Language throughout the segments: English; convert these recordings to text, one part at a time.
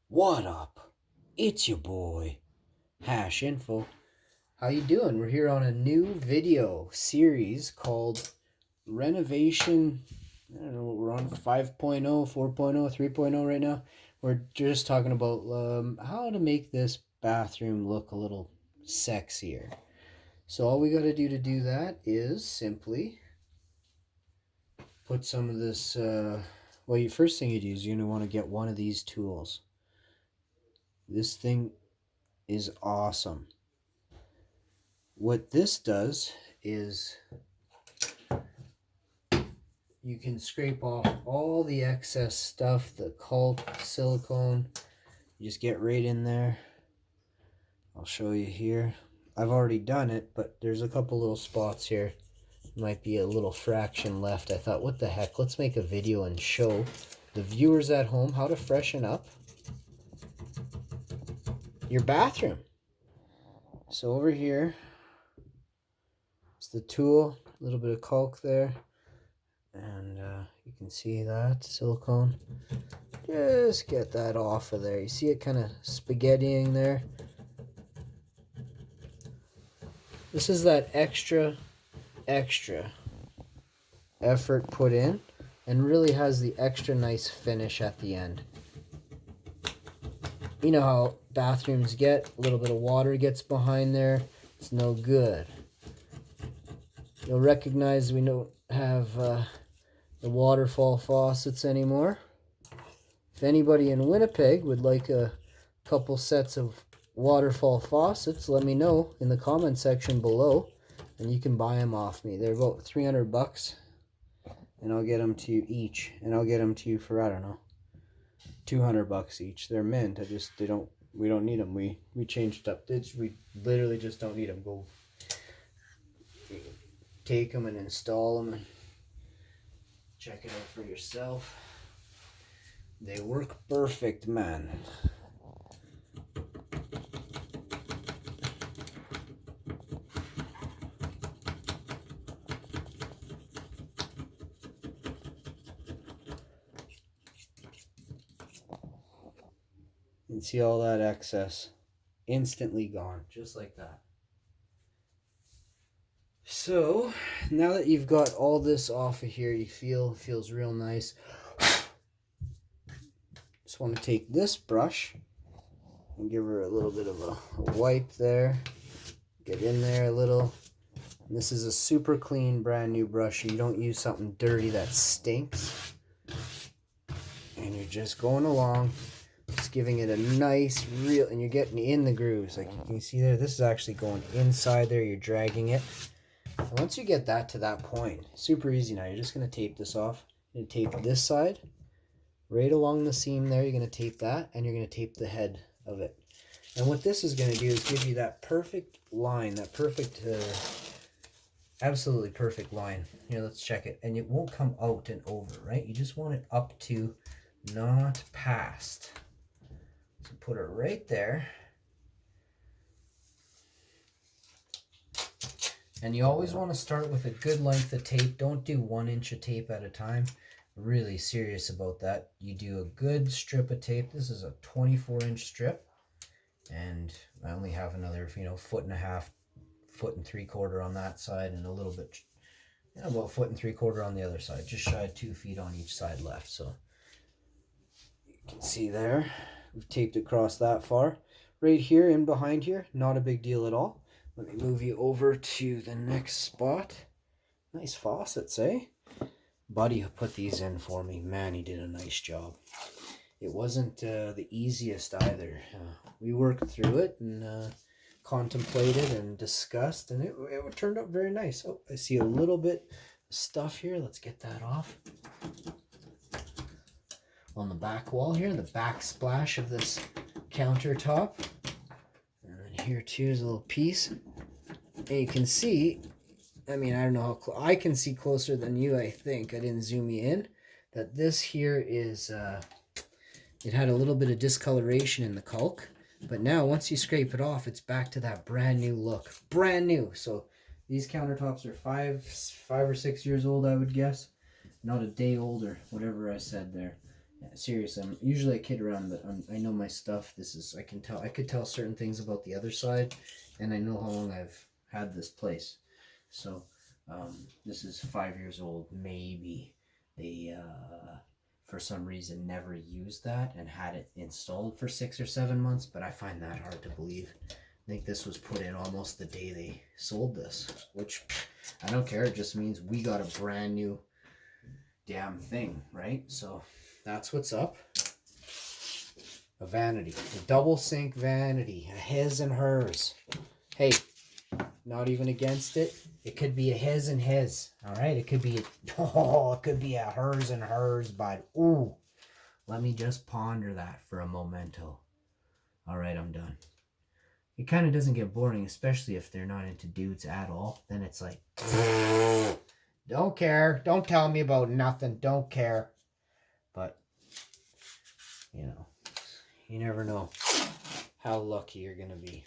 What up? It's your boy, Hash Info. How you doing? We're here on a new video series called Renovation. I don't know what we're on, 5.0, 4.0, 3.0 right now. We're just talking about how to make this bathroom look a little sexier. So all we got to do that is simply put some of this, first thing you do is you're going to want to get one of these tools. This thing is awesome. What this does is you can scrape off all the excess stuff, the caulk, silicone. You just get right in there. I'll show you here. I've already done it, but there's a couple little spots here. Might be a little fraction left. I thought, what the heck, let's make a video and show the viewers at home how to freshen up your bathroom. So over here, it's the tool, a little bit of caulk there, and you can see that silicone. Just get that off of there. You see it kind of spaghettiing there. This is that extra effort put in, and really has the extra nice finish at the end. You know how bathrooms get, a little bit of water gets behind there, it's no good. You'll recognize we don't have the waterfall faucets anymore. If anybody in Winnipeg would like a couple sets of waterfall faucets, let me know in the comment section below, and you can buy them off me. They're about 300 bucks, and I'll get them to you each, and I'll get them to you for, I don't know, 200 bucks each. They're mint. We don't need them. We changed up. We literally just don't need them. Go take them and install them and check it out for yourself. They work perfect, man. You can see all that excess instantly gone, just like that. So now that you've got all this off of here, it feels real nice. Just want to take this brush and give her a little bit of a wipe there. Get in there a little. And this is a super clean, brand new brush. You don't use something dirty that stinks. And you're just going along, just giving it a nice, real, and you're getting in the grooves. Like you can see there, this is actually going inside there. You're dragging it. And once you get that to that point, super easy now. You're just going to tape this off. You're going to tape this side right along the seam there. You're going to tape that, and you're going to tape the head of it. And what this is going to do is give you that perfect line, that perfect, absolutely perfect line. Here, let's check it. And it won't come out and over, right? You just want it up to, not past. So put it right there. And you always want to start with a good length of tape. Don't do 1 inch of tape at a time. Really serious about that. You do a good strip of tape. This is a 24-inch strip. And I only have another, 1.5 foot, 1.75 foot on that side, and a little bit, about 1.75 foot on the other side. Just shy of 2 feet on each side left. So you can see there, we've taped across that far. Right here and behind here, not a big deal at all. Let me move you over to the next spot. Nice faucets, eh? Buddy put these in for me. Man, he did a nice job. It wasn't the easiest either. We worked through it and contemplated and discussed, and it turned out very nice. Oh, I see a little bit of stuff here. Let's get that off. On the back wall here, the backsplash of this countertop. And then here too is a little piece. And you can see, I don't know how I can see closer than you, I think. I didn't zoom you in. That this here is, it had a little bit of discoloration in the caulk. But now, once you scrape it off, it's back to that brand new look. Brand new. So these countertops are 5 or 6 years old, I would guess. Not a day older, whatever I said there. Yeah, seriously, usually I kid around, but I know my stuff. I could tell certain things about the other side, and I know how long I've had this place. So, this is 5 years old. Maybe they, for some reason, never used that and had it installed for 6 or 7 months, but I find that hard to believe. I think this was put in almost the day they sold this, which I don't care. It just means we got a brand new damn thing, right? So that's what's up. A vanity, a double sink vanity, a his and hers. Hey, not even against it. It could be a his and his. All right, it could be it could be a hers and hers, but ooh, let me just ponder that for a momento. All right, I'm done. It kind of doesn't get boring, especially if they're not into dudes at all. Then it's like, don't care. Don't tell me about nothing. Don't care. But, you know, you never know how lucky you're going to be.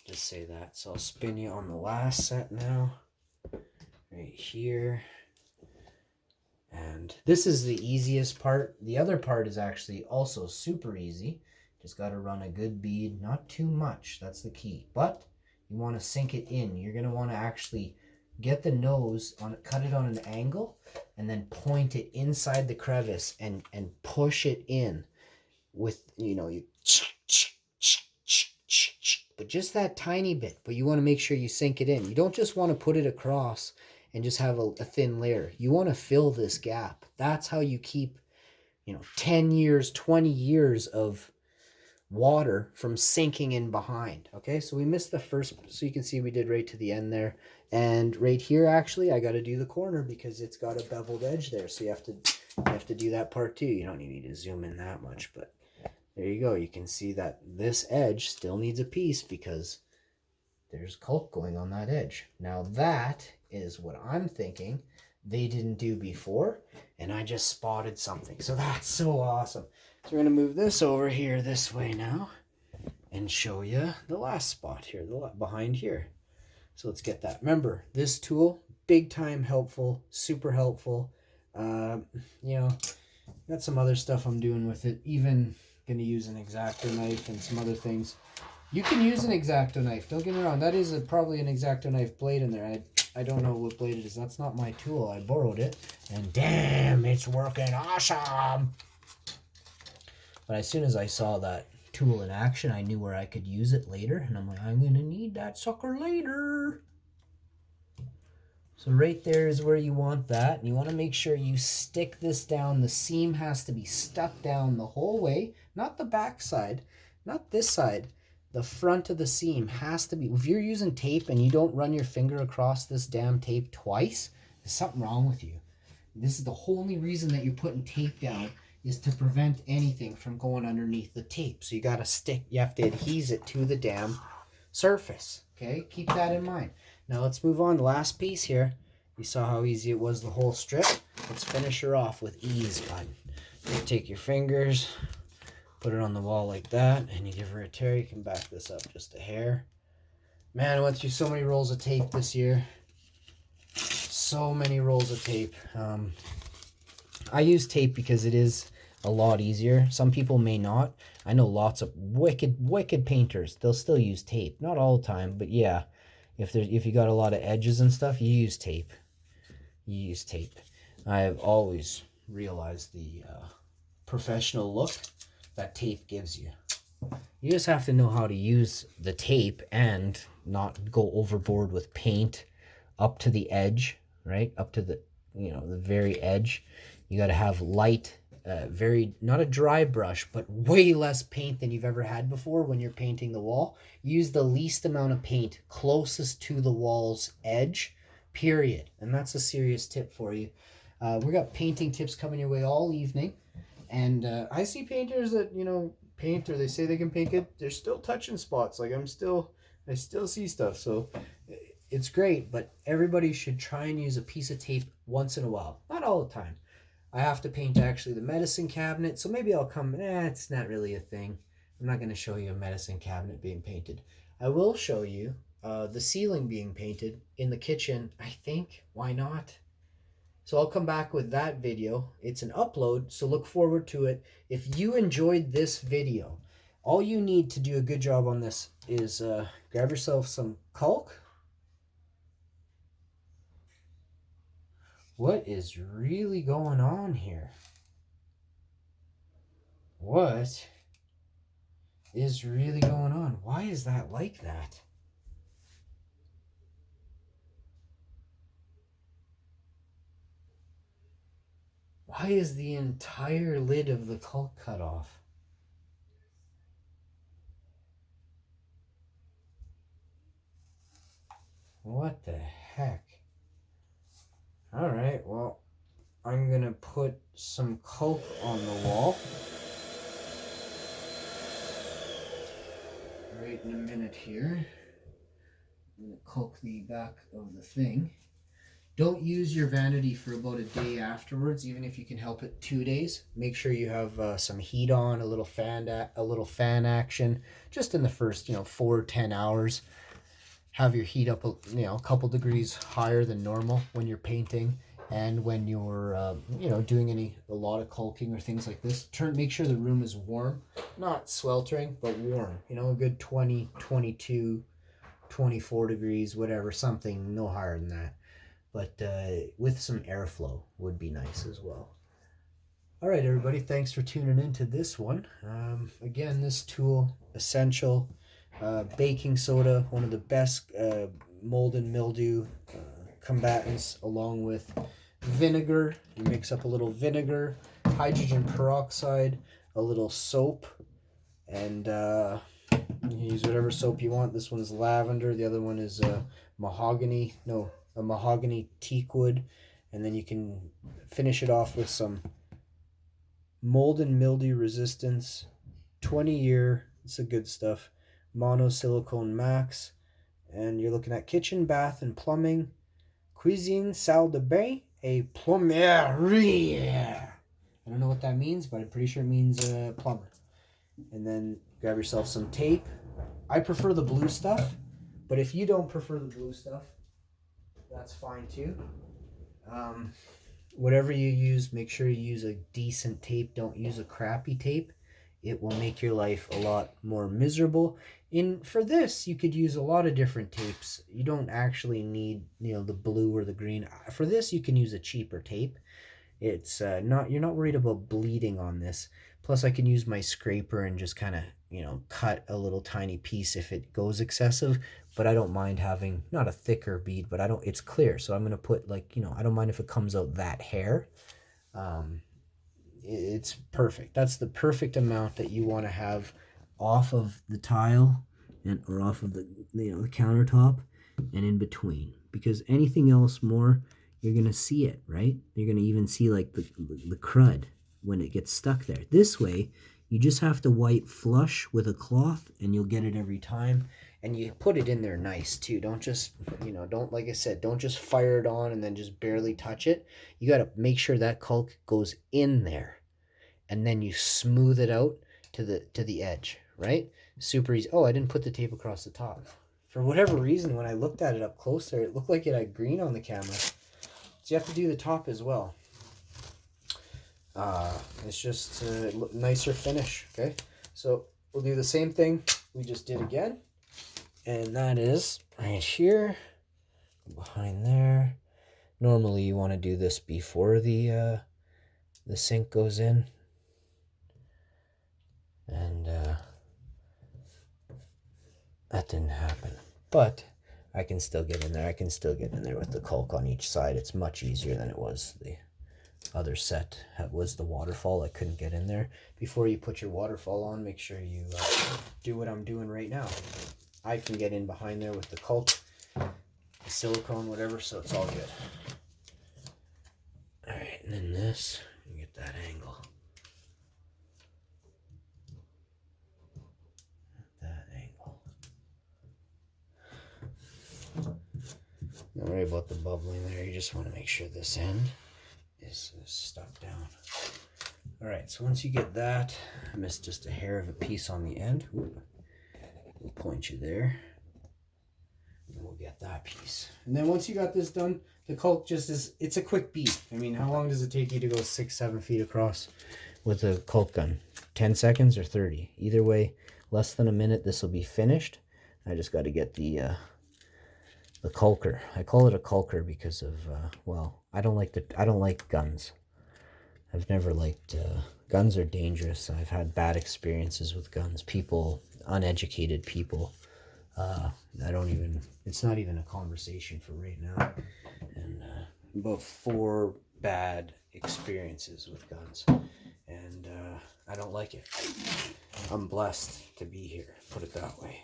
Just say that. So I'll spin you on the last set now. Right here. And this is the easiest part. The other part is actually also super easy. Just got to run a good bead. Not too much. That's the key. But you want to sink it in. You're going to want to actually get the nose on it, cut it on an angle, and then point it inside the crevice and push it in with, you but just that tiny bit. But you want to make sure you sink it in. You don't just want to put it across and just have a thin layer. You want to fill this gap. That's how you keep, 10 years, 20 years of water from sinking in behind. Okay, so we missed the first, so you can see we did right to the end there. And right here, actually, I got to do the corner because it's got a beveled edge there. So you have to do that part too. You don't need to zoom in that much, but there you go. You can see that this edge still needs a piece because there's caulk going on that edge. Now that is what I'm thinking they didn't do before, and I just spotted something. So that's so awesome. So we're going to move this over here this way now and show you the last spot here, behind here. So let's get that. Remember, this tool, big time helpful, super helpful. Got some other stuff I'm doing with it, even going to use an X-Acto knife and some other things. You can use an X-Acto knife. Don't get me wrong. That is probably an X-Acto knife blade in there. I don't know what blade it is. That's not my tool. I borrowed it. And damn, it's working awesome. But as soon as I saw that tool in action, I knew where I could use it later. And I'm like, I'm going to need that sucker later. So right there is where you want that. And you want to make sure you stick this down. The seam has to be stuck down the whole way. Not the back side. Not this side. The front of the seam has to be. If you're using tape and you don't run your finger across this damn tape twice, there's something wrong with you. This is the only reason that you're putting tape down, is to prevent anything from going underneath the tape. So you got to stick. You have to adhese it to the damn surface. Okay, keep that in mind. Now let's move on. The last piece here. You saw how easy it was, the whole strip. Let's finish her off with ease, bud. You take your fingers, put it on the wall like that, and you give her a tear. You can back this up just a hair. Man, I went through so many rolls of tape this year. So many rolls of tape. I use tape because it is a lot easier. Some people may not. I know lots of wicked painters. They'll still use tape. Not all the time, but yeah. If you got a lot of edges and stuff, you use tape. I have always realized the professional look that tape gives you. You just have to know how to use the tape and not go overboard with paint up to the edge, right? Up to the very edge. You got to have light, not a dry brush, but way less paint than you've ever had before when you're painting the wall. Use the least amount of paint closest to the wall's edge, period. And that's a serious tip for you. We got painting tips coming your way all evening. And I see painters that, paint, or they say they can paint good. They're still touching spots. Like I still see stuff. So it's great, but everybody should try and use a piece of tape once in a while. Not all the time. I have to paint actually the medicine cabinet, so maybe I'll come, it's not really a thing. I'm not going to show you a medicine cabinet being painted. I will show you the ceiling being painted in the kitchen, I think. Why not? So I'll come back with that video. It's an upload, so look forward to it. If you enjoyed this video, all you need to do a good job on this is grab yourself some caulk. What is really going on here? What is really going on? Why is that like that? Why is the entire lid of the caulk cut off? What the heck? All right, well, I'm gonna put some caulk on the wall. Right in a minute here. I'm gonna caulk the back of the thing. Don't use your vanity for about a day afterwards, even if you can help it 2 days. Make sure you have some heat on, a little fan action, just in the first 4 to 10 hours. Have your heat up a couple degrees higher than normal when you're painting and when you're doing a lot of caulking or things like this. Make sure the room is warm, not sweltering, but warm. A good 20, 22, 24 degrees, whatever, something no higher than that. But with some airflow would be nice as well. All right, everybody, thanks for tuning into this one. Again, this tool, essential. Baking soda, one of the best mold and mildew combatants, along with vinegar. You mix up a little vinegar, hydrogen peroxide, a little soap, and you use whatever soap you want. This one's lavender, the other one is a mahogany teak wood, and then you can finish it off with some mold and mildew resistance 20-year, it's the good stuff, monosilicone max, and you're looking at kitchen, bath, and plumbing, cuisine, salle de bain, a plomberie. I don't know what that means, but I'm pretty sure it means plumber. And then grab yourself some tape. I prefer the blue stuff, but if you don't prefer the blue stuff, that's fine too. Whatever you use, make sure you use a decent tape. Don't use a crappy tape. It will make your life a lot more miserable. For this, you could use a lot of different tapes. You don't actually need, the blue or the green. For this, you can use a cheaper tape. It's you're not worried about bleeding on this. Plus, I can use my scraper and just kind of, cut a little tiny piece if it goes excessive. But I don't mind having not a thicker bead, but it's clear. So I'm gonna put I don't mind if it comes out that hair. It's perfect. That's the perfect amount that you want to have off of the tile or off of the the countertop and in between, because anything else more, you're gonna see it, right? You're gonna even see the crud when it gets stuck there. This way, you just have to wipe flush with a cloth and you'll get it every time. And you put it in there nice too. Don't just, like I said, don't just fire it on and then just barely touch it. You got to make sure that caulk goes in there. And then you smooth it out to the edge, right? Super easy. Oh, I didn't put the tape across the top. For whatever reason, when I looked at it up closer, it looked like it had green on the camera. So you have to do the top as well. It's just a nicer finish, okay? So we'll do the same thing we just did again. And that is right here, behind there. Normally you want to do this before the sink goes in. And that didn't happen. But I can still get in there. I can still get in there with the caulk on each side. It's much easier than it was the other set. Was the waterfall. I couldn't get in there. Before you put your waterfall on, make sure you do what I'm doing right now. I can get in behind there with the caulk, the silicone, whatever, so it's all good. All right, and then this, you get that angle. That angle. Don't worry about the bubbling there. You just want to make sure this end is stuck down. All right, so once you get that, I missed just a hair of a piece on the end. Ooh. We'll point you there. We'll go get that piece. And then once you got this done, the caulk just is, it's a quick beat. I mean, how long does it take you to go 6-7 feet across with a caulk gun? 10 seconds or 30? Either way, less than a minute, this will be finished. I just got to get the caulker. I call it a caulker because of, well, I don't like guns. I've never liked, guns are dangerous. I've had bad experiences with guns. People, uneducated people, it's not even a conversation for right now. And about 4 bad experiences with guns. And I don't like it. I'm blessed to be here, put it that way.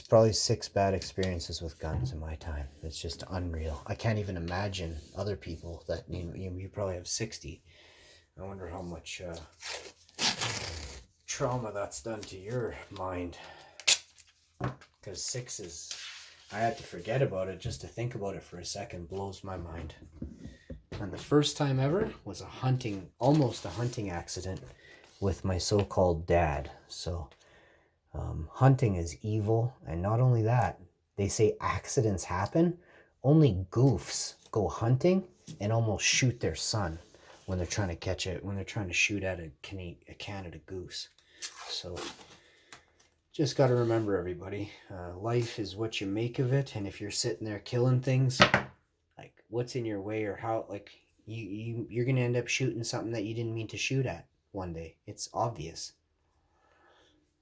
Probably six bad experiences with guns in my time. It's just unreal. I can't even imagine other people that you probably have 60. I wonder how much trauma that's done to your mind. Because 6 is, I had to forget about it. Just to think about it for a second blows my mind. And the first time ever was almost a hunting accident with my so-called dad. So hunting is evil, and not only that, they say accidents happen. Only goofs go hunting and almost shoot their son when they're trying to catch it, when they're trying to shoot at a Canada goose. So just got to remember, everybody, life is what you make of it. And if you're sitting there killing things, like what's in your way, or how, like you're gonna end up shooting something that you didn't mean to shoot at one day. It's obvious.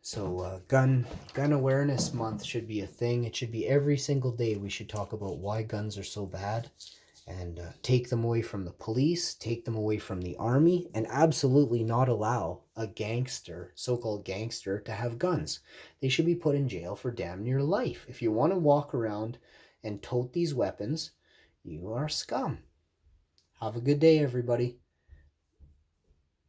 So gun awareness month should be a thing. It should be every single day. We should talk about why guns are so bad, and take them away from the police, take them away from the army, and absolutely not allow a gangster, so-called gangster, to have guns. They should be put in jail for damn near life. If you want to walk around and tote these weapons, you are scum. Have a good day, everybody.